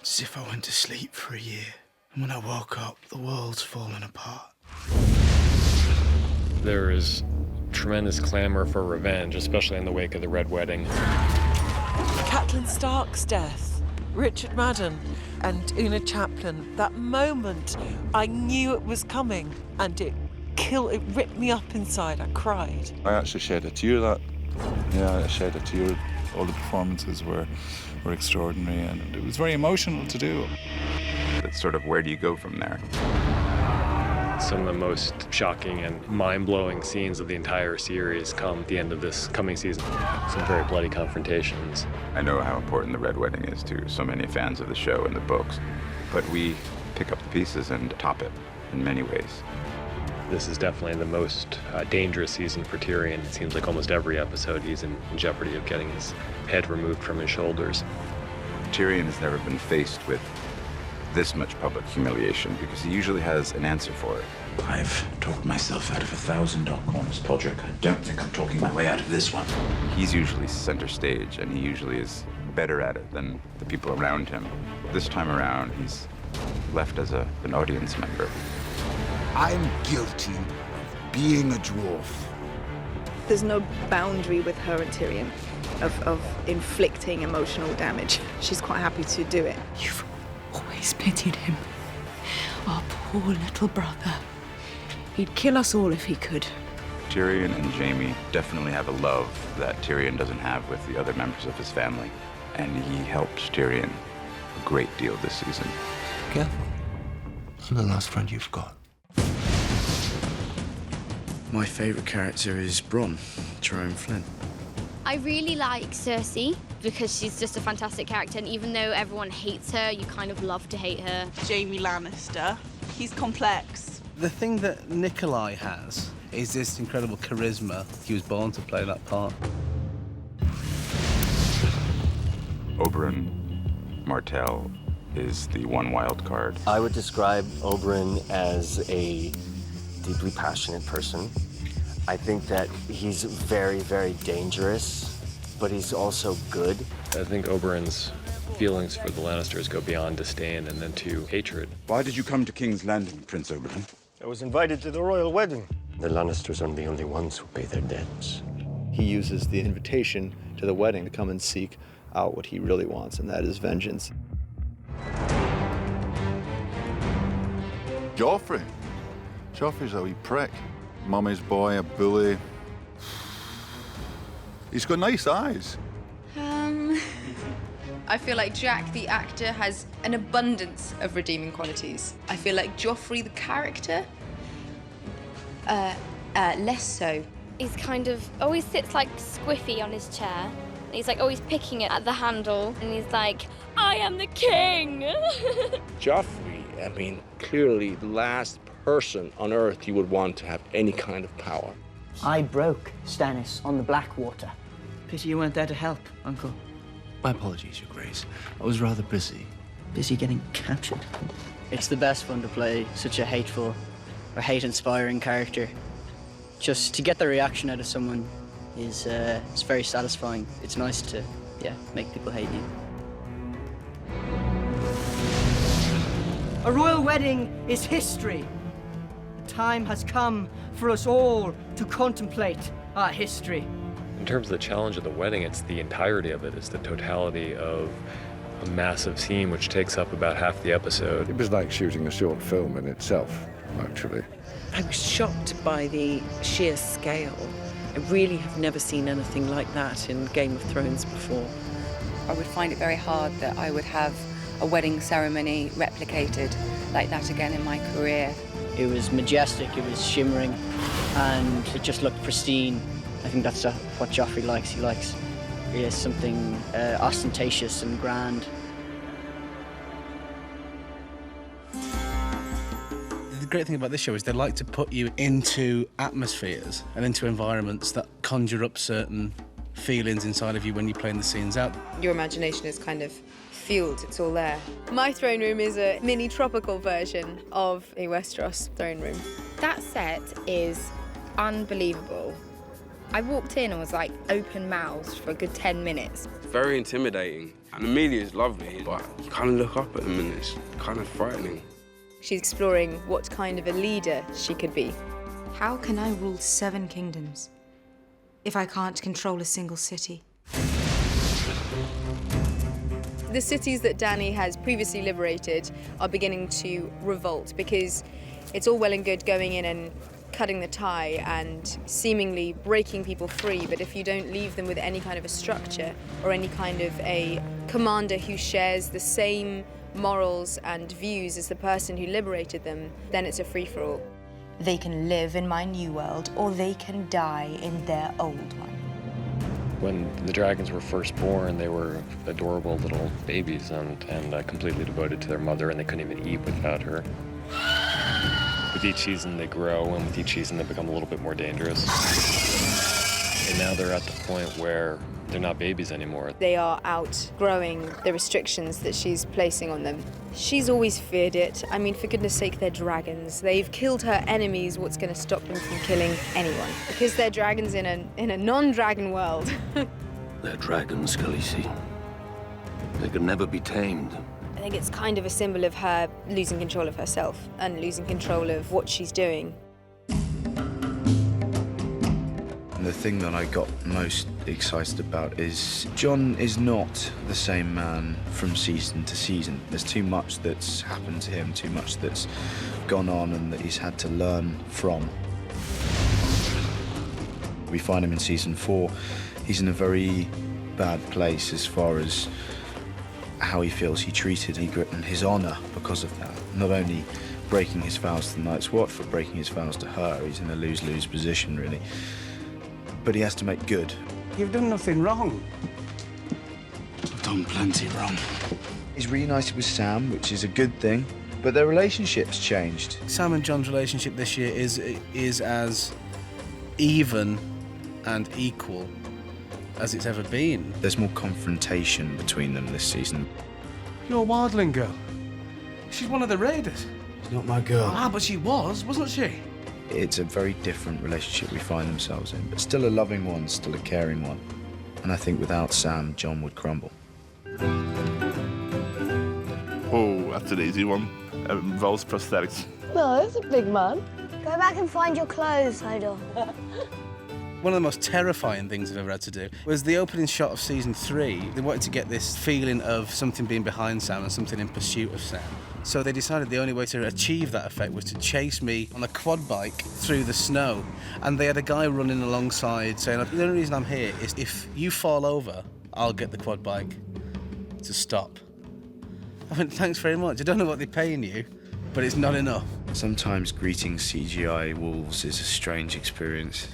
It's as if I went to sleep for a year, and when I woke up, the world's fallen apart. There is tremendous clamor for revenge, especially in the wake of the Red Wedding. Catelyn Stark's death, Richard Madden, and Una Chaplin. That moment, I knew it was coming, and it ripped me up inside. I cried. I actually shed a tear that. Yeah, I shed a tear. All the performances were extraordinary, and it was very emotional to do. It's sort of, where do you go from there? Some of the most shocking and mind-blowing scenes of the entire series come at the end of this coming season. Some very bloody confrontations. I know how important the Red Wedding is to so many fans of the show and the books, but we pick up the pieces and top it in many ways. This is definitely the most dangerous season for Tyrion. It seems like almost every episode he's in jeopardy of getting his head removed from his shoulders. Tyrion has never been faced with this much public humiliation because he usually has an answer for it. I've talked myself out of 1,000 dark corners, Podrick. I don't think I'm talking my way out of this one. He's usually center stage, and he usually is better at it than the people around him. This time around, he's left as an audience member. I'm guilty of being a dwarf. There's no boundary with her and Tyrion of inflicting emotional damage. She's quite happy to do it. You've always pitied him. Our poor little brother. He'd kill us all if he could. Tyrion and Jaime definitely have a love that Tyrion doesn't have with the other members of his family, and he helps Tyrion a great deal this season. Careful. I'm the last friend you've got. My favourite character is Bronn, Jerome Flynn. I really like Cersei because she's just a fantastic character, and even though everyone hates her, you kind of love to hate her. Jaime Lannister. He's complex. The thing that Nikolaj has is this incredible charisma. He was born to play that part. Oberyn Martell is the one wild card. I would describe Oberyn as a deeply passionate person. I think that he's very, very dangerous, but he's also good. I think Oberyn's feelings for the Lannisters go beyond disdain and then to hatred. Why did you come to King's Landing, Prince Oberyn? I was invited to the royal wedding. The Lannisters aren't the only ones who pay their debts. He uses the invitation to the wedding to come and seek out what he really wants, and that is vengeance. Joffrey. Joffrey's a wee prick. Mummy's boy, a bully. He's got nice eyes. I feel like Jack, the actor, has an abundance of redeeming qualities. I feel like Joffrey, the character, less so. He's kind of always sits like squiffy on his chair. He's like always picking it at the handle, and he's like, I am the king! Joffrey, I mean, clearly the last person on Earth you would want to have any kind of power. I broke Stannis on the Blackwater. Pity you weren't there to help, Uncle. My apologies, Your Grace. I was rather busy. Busy getting captured. It's the best fun to play such a hateful or hate-inspiring character. Just to get the reaction out of someone is it's very satisfying. It's nice to, make people hate you. A royal wedding is history. The time has come for us all to contemplate our history. In terms of the challenge of the wedding, it's the entirety of it. It's the totality of a massive scene which takes up about half the episode. It was like shooting a short film in itself, actually. I was shocked by the sheer scale. I really have never seen anything like that in Game of Thrones before. I would find it very hard that I would have a wedding ceremony replicated like that again in my career. It was majestic, it was shimmering, and it just looked pristine. I think that's what Joffrey likes. He likes something ostentatious and grand. The great thing about this show is they like to put you into atmospheres and into environments that conjure up certain feelings inside of you when you're playing the scenes out. Your imagination is kind of fueled, it's all there. My throne room is a mini tropical version of a Westeros throne room. That set is unbelievable. I walked in and was like open-mouthed for a good 10 minutes. Very intimidating. And Emilia is lovely, but you kind of look up at them and it's kind of frightening. She's exploring what kind of a leader she could be. How can I rule 7 kingdoms if I can't control a single city? The cities that Dany has previously liberated are beginning to revolt because it's all well and good going in and cutting the tie and seemingly breaking people free, but if you don't leave them with any kind of a structure or any kind of a commander who shares the same morals and views as the person who liberated them, then it's a free-for-all. They can live in my new world or they can die in their old one. When the dragons were first born, they were adorable little babies and completely devoted to their mother, and they couldn't even eat without her. With each season, they grow, and with each season, they become a little bit more dangerous. And now they're at the point where they're not babies anymore. They are outgrowing the restrictions that she's placing on them. She's always feared it. I mean, for goodness sake, they're dragons. They've killed her enemies. What's going to stop them from killing anyone? Because they're dragons in a non-dragon world. They're dragons, Khaleesi. They can never be tamed. I think it's kind of a symbol of her losing control of herself and losing control of what she's doing. The thing that I got most excited about is Jon is not the same man from season to season. There's too much that's happened to him, too much that's gone on and that he's had to learn from. We find him in season 4. He's in a very bad place as far as how he feels he treated Ygritte and his honour because of that. Not only breaking his vows to the Night's Watch, but breaking his vows to her. He's in a lose-lose position, really. But he has to make good. You've done nothing wrong. I've done plenty wrong. He's reunited with Sam, which is a good thing, but their relationship's changed. Sam and Jon's relationship this year is as even and equal as it's ever been. There's more confrontation between them this season. You're a wildling girl. She's one of the raiders. She's not my girl. Ah, but she was, wasn't she? It's a very different relationship we find themselves in, but still a loving one, still a caring one. And I think without Sam, Jon would crumble. Oh, that's an easy one. It involves prosthetics. No, it's a big man. Go back and find your clothes, Hodor. One of the most terrifying things I've ever had to do was the opening shot of season 3. They wanted to get this feeling of something being behind Sam and something in pursuit of Sam. So they decided the only way to achieve that effect was to chase me on a quad bike through the snow. And they had a guy running alongside saying, the only reason I'm here is if you fall over, I'll get the quad bike to stop. I went, thanks very much. I don't know what they're paying you, but it's not enough. Sometimes greeting CGI wolves is a strange experience.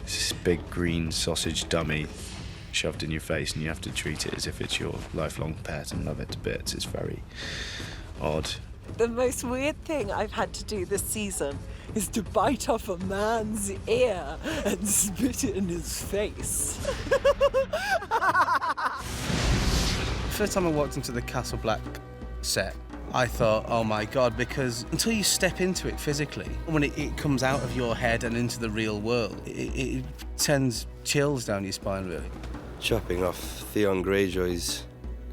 It's this big green sausage dummy shoved in your face and you have to treat it as if it's your lifelong pet and love it to bits. It's very odd. The most weird thing I've had to do this season is to bite off a man's ear and spit it in his face. First time I walked into the Castle Black set, I thought, oh my God, because until you step into it physically, when it comes out of your head and into the real world, it sends chills down your spine, really. Chopping off Theon Greyjoy's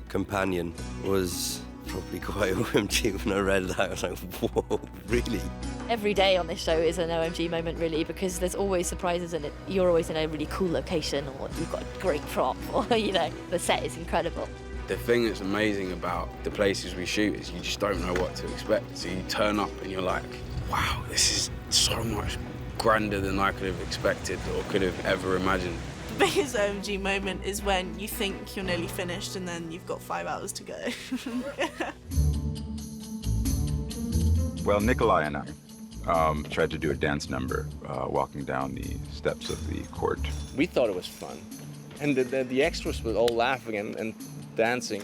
companion was probably quite OMG. When I read that, I was like, whoa, really? Every day on this show is an OMG moment, really, because there's always surprises in it. You're always in a really cool location, or you've got a great prop, or, the set is incredible. The thing that's amazing about the places we shoot is you just don't know what to expect. So you turn up and you're like, wow, this is so much grander than I could have expected or could have ever imagined. The biggest OMG moment is when you think you're nearly finished and then you've got 5 hours to go. Well, Nikolaj and I tried to do a dance number walking down the steps of the court. We thought it was fun. And the extras were all laughing and dancing.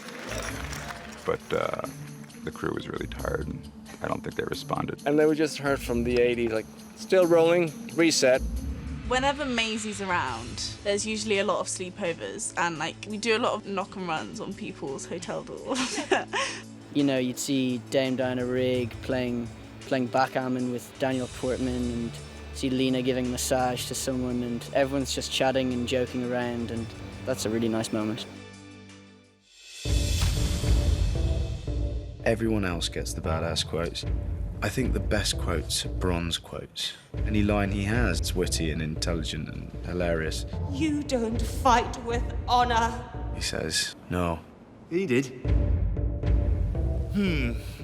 But the crew was really tired and I don't think they responded. And then we just heard from the 80s, like, still rolling, reset. Whenever Maisie's around, there's usually a lot of sleepovers and we do a lot of knock and runs on people's hotel doors. You'd see Dame down a rig playing backgammon with Daniel Portman and see Lena giving a massage to someone and everyone's just chatting and joking around and that's a really nice moment. Everyone else gets the badass quotes. I think the best quotes are Bron's quotes. Any line he has is witty and intelligent and hilarious. You don't fight with honor. He says, no. He did.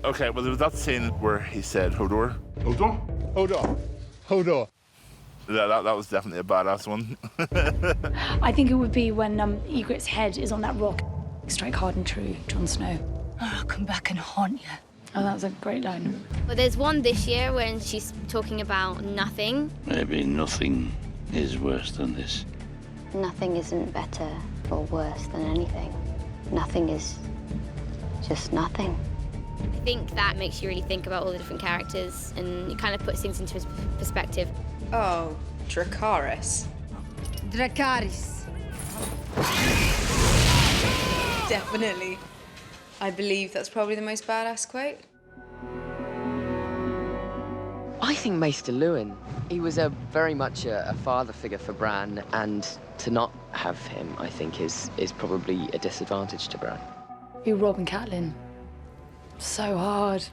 Okay, well, there was that scene where he said, Hodor. Hodor? Hodor. Hodor. That was definitely a badass one. I think it would be when Ygritte's head is on that rock. Strike hard and true, Jon Snow. I'll come back and haunt you. Oh, that was a great line. But there's one this year when she's talking about nothing. Maybe nothing is worse than this. Nothing isn't better or worse than anything. Nothing is just nothing. I think that makes you really think about all the different characters and it kind of puts things into his perspective. Oh, Dracarys. Dracarys. Definitely. I believe that's probably the most badass quote. I think Maester Luwin. He was very much a father figure for Bran, and to not have him, I think, is probably a disadvantage to Bran. Be Robb and Catelyn. So hard.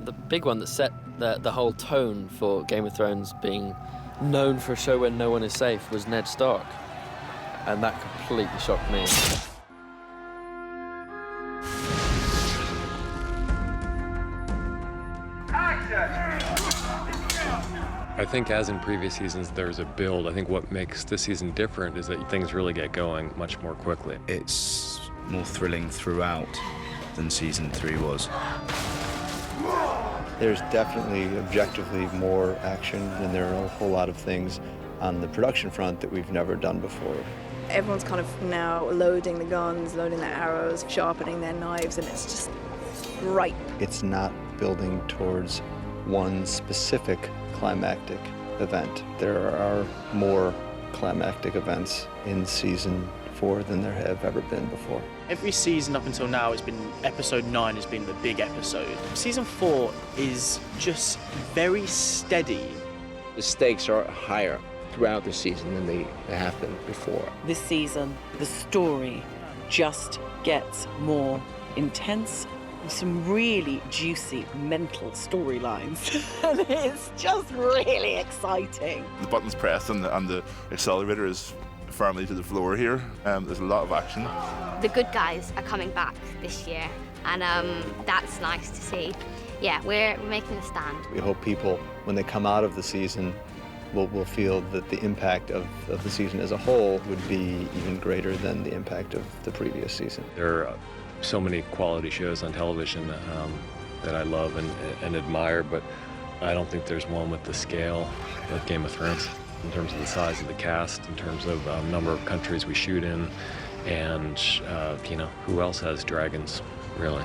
The big one that set the whole tone for Game of Thrones being known for a show where no one is safe was Ned Stark. And that completely shocked me. I think as in previous seasons, there's a build. I think what makes this season different is that things really get going much more quickly. It's more thrilling throughout than season 3 was. There's definitely objectively more action, and there are a whole lot of things on the production front that we've never done before. Everyone's kind of now loading the guns, loading their arrows, sharpening their knives, and it's just right. It's not building towards one specific climactic event. There are more climactic events in season 4 than there have ever been before. Every season up until now has been, episode 9 has been the big episode. Season 4 is just very steady. The stakes are higher throughout the season than they have been before. This season, the story just gets more intense. Some really juicy mental storylines. And it's just really exciting. The button's pressed and the accelerator is firmly to the floor here. There's a lot of action. The good guys are coming back this year, and that's nice to see. Yeah, we're making a stand. We hope people, when they come out of the season, will feel that the impact of the season as a whole would be even greater than the impact of the previous season. There are so many quality shows on television that I love and admire, but I don't think there's one with the scale of Game of Thrones in terms of the size of the cast, in terms of number of countries we shoot in, and you know, who else has dragons, really?